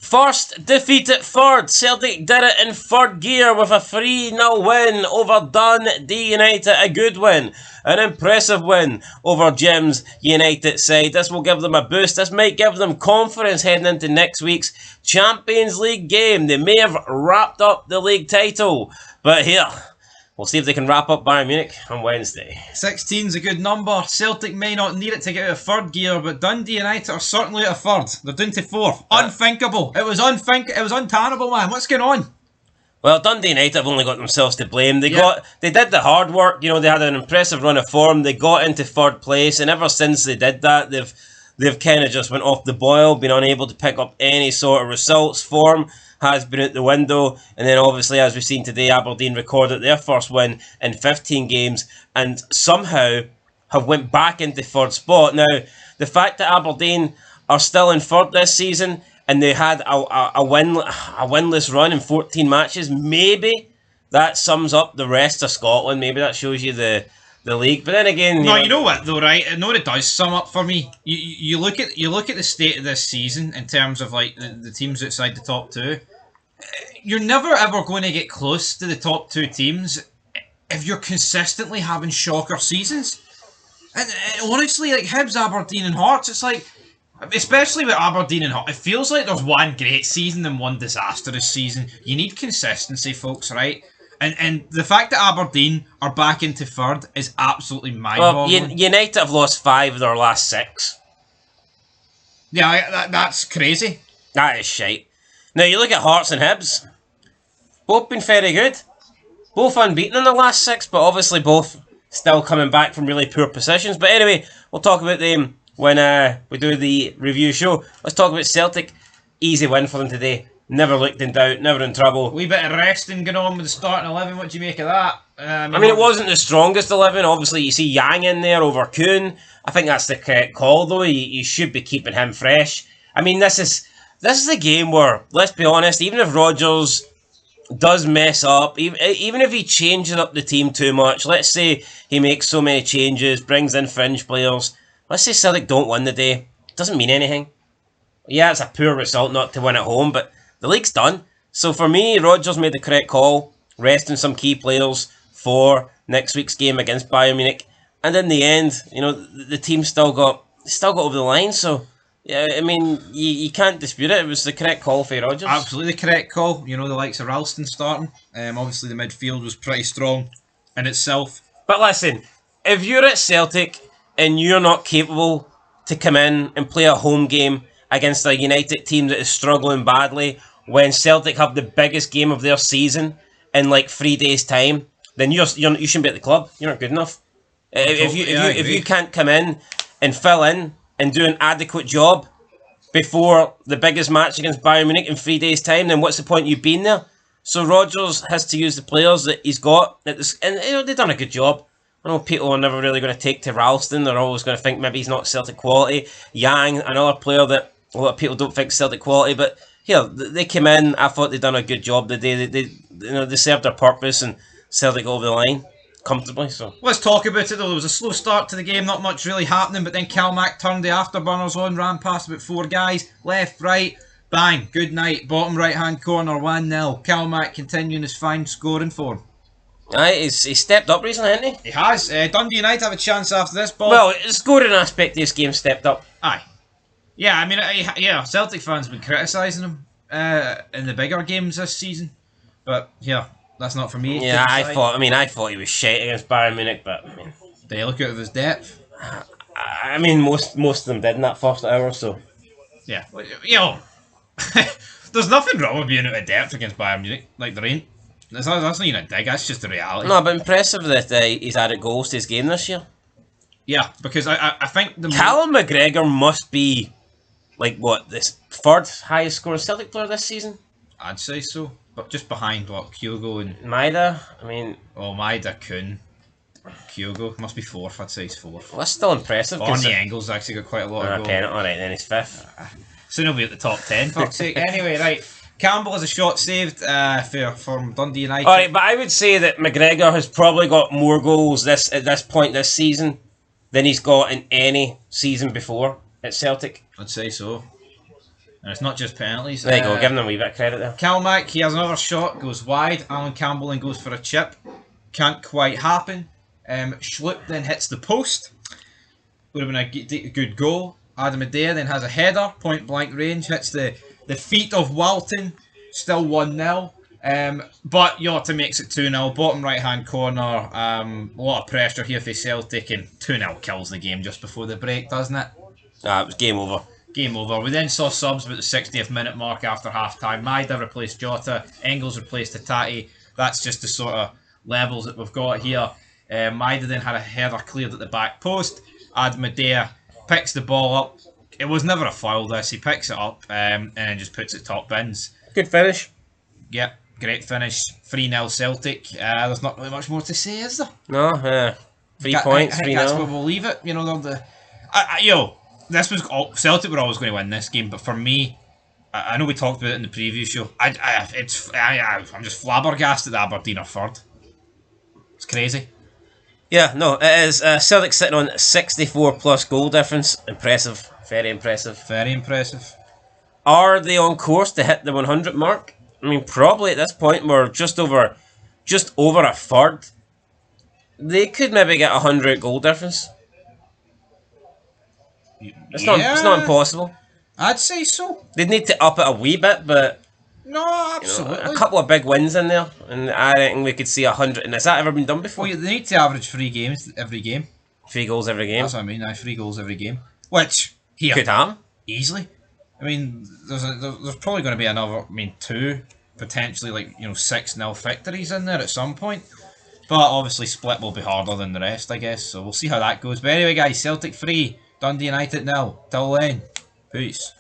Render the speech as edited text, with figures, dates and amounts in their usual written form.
First defeat at third. Celtic did it in third gear with a 3-0 win over Dundee United. A good win. An impressive win over Jim's United side. This will give them a boost. This might give them confidence heading into next week's Champions League game. They may have wrapped up the league title. But here, we'll see if they can wrap up Bayern Munich on Wednesday. 16's a good number. Celtic may not need it to get out of third gear, but Dundee United are certainly out of third. They're down to fourth. Unthinkable. It was untenable, man. What's going on? Well, Dundee United have only got themselves to blame. They did the hard work. They had an impressive run of form. They got into third place, and ever since they did that, they've kind of just went off the boil, been unable to pick up any sort of results. Form has been out the window, and then obviously, as we've seen today, Aberdeen recorded their first win in 15 games, and somehow have went back into third spot. Now, the fact that Aberdeen are still in third this season, and they had a winless run in 14 matches, maybe that sums up the rest of Scotland. Maybe that shows you the league. But then again, you know what though, right? I know what it does sum up for me. You look at the state of this season in terms of like the teams outside the top two. You're never ever going to get close to the top two teams if you're consistently having shocker seasons. And honestly, like Hibs, Aberdeen, and Hearts, it's like. Especially with Aberdeen and Hearts, it feels like there's one great season and one disastrous season. You need consistency, folks, right? And the fact that Aberdeen are back into third is absolutely mind-boggling. Well, United have lost 5 of their last 6. Yeah, that's crazy. That is shite. Now, you look at Hearts and Hibs. Both been very good. Both unbeaten in the last 6, but obviously both still coming back from really poor positions. But anyway, we'll talk about them when we do the review show. Let's talk about Celtic. Easy win for them today. Never looked in doubt, never in trouble. Wee bit of resting going on with the starting 11. What do you make of that? I mean, it wasn't the strongest 11. Obviously, you see Yang in there over Kuhn. I think that's the correct call, though. You should be keeping him fresh. I mean, this is a game where, let's be honest, even if Rodgers does mess up, even if he changes up the team too much, let's say he makes so many changes, brings in fringe players, let's say Celtic don't win the day, it doesn't mean anything. Yeah, it's a poor result not to win at home, but the league's done. So for me, Rodgers made the correct call, resting some key players for next week's game against Bayern Munich. And in the end, the team still got over the line. So, yeah, I mean, you can't dispute it. It was the correct call for Rodgers. Absolutely the correct call. The likes of Ralston starting. Obviously, the midfield was pretty strong in itself. But listen, if you're at Celtic and you're not capable to come in and play a home game against a United team that is struggling badly when Celtic have the biggest game of their season in like 3 days' time, then you shouldn't be at the club. You're not good enough. If you can't come in and fill in and do an adequate job before the biggest match against Bayern Munich in 3 days' time, then what's the point of you being there? So Rodgers has to use the players that he's got, and they've done a good job. I know people are never really going to take to Ralston. They're always going to think maybe he's not Celtic quality. Yang, another player that a lot of people don't think Celtic quality, but here they came in. I thought they'd done a good job today. They served their purpose, and Celtic got over the line comfortably. So let's talk about it though. There was a slow start to the game, not much really happening, but then Calmac turned the afterburners on, ran past about 4 guys, left, right, bang, good night, bottom right hand corner, 1-0. Calmac continuing his fine scoring form. Aye, he's stepped up recently, hasn't he? He has. Dundee United have a chance after this ball. Well, the scoring aspect of this game stepped up. Aye. Yeah, I mean, Celtic fans have been criticising him in the bigger games this season, but yeah, that's not for me. Yeah, I thought he was shit against Bayern Munich, but I mean, did he look out of his depth? I mean, most of them did in that first hour, so yeah, there's nothing wrong with being out of depth against Bayern Munich. Like there ain't. That's not even a dig. That's just the reality. No, but impressive that he's added goals to his game this year. Yeah, because I think Callum McGregor must be like what, this third highest scoring Celtic player this season? I'd say so, but just behind what, Kyogo and Maida. I mean, Maida, Kuhn, Kyogo must be fourth. I'd say he's fourth. Well, that's still impressive. Barney Engel's actually got quite a lot of goals. Alright, then he's fifth. Soon he'll be at the top 10. Fuck's sake. Anyway, right. Campbell has a shot saved from Dundee United. Alright, but I would say that McGregor has probably got more goals at this point this season than he's got in any season before at Celtic. I'd say so. And it's not just penalties. There you go, giving them a wee bit of credit there. Calmack, he has another shot, goes wide. Alan Campbell then goes for a chip. Can't quite happen. Schlupp then hits the post. Would have been a good goal. Adam Adair then has a header, point blank range, hits the feet of Walton. Still 1-0. But Jota makes it 2-0. Bottom right hand corner. A lot of pressure here for Celtic, and 2-0 kills the game just before the break, doesn't it? It was game over. Game over. We then saw subs about the 60th minute mark after half time. Maida replaced Jota. Engels replaced Hatate. That's just the sort of levels that we've got here. Maida then had a header cleared at the back post. Adam Adair picks the ball up. It was never a foul, this. He picks it up and then just puts it top bins. Good finish. Yep, great finish. 3-0 Celtic. There's not really much more to say, is there? No, 3 points, I think 3-0. that's where we'll leave it. You know, this was Celtic were always going to win this game, but for me, I know we talked about it in the preview show. I'm just flabbergasted that Aberdeen are third. It's crazy. Yeah, no, it is. Celtic sitting on 64 plus goal difference. Impressive. Very impressive. Very impressive. Are they on course to hit the 100 mark? I mean, probably at this point we're just over a third. They could maybe get 100 goal difference. It's not impossible. I'd say so. They'd need to up it a wee bit, but No, absolutely. a couple of big wins in there, and I reckon we could see 100. And has that ever been done before? Well, they need to average 3 games every game. 3 goals every game. That's what I mean. 3 goals every game, which here Could happen. easily. I mean, there's probably going to be another. 2 potentially 6-0 victories in there at some point. But obviously, split will be harder than the rest, I guess. So we'll see how that goes. But anyway, guys, Celtic 3, Dundee United 0. Till then, peace.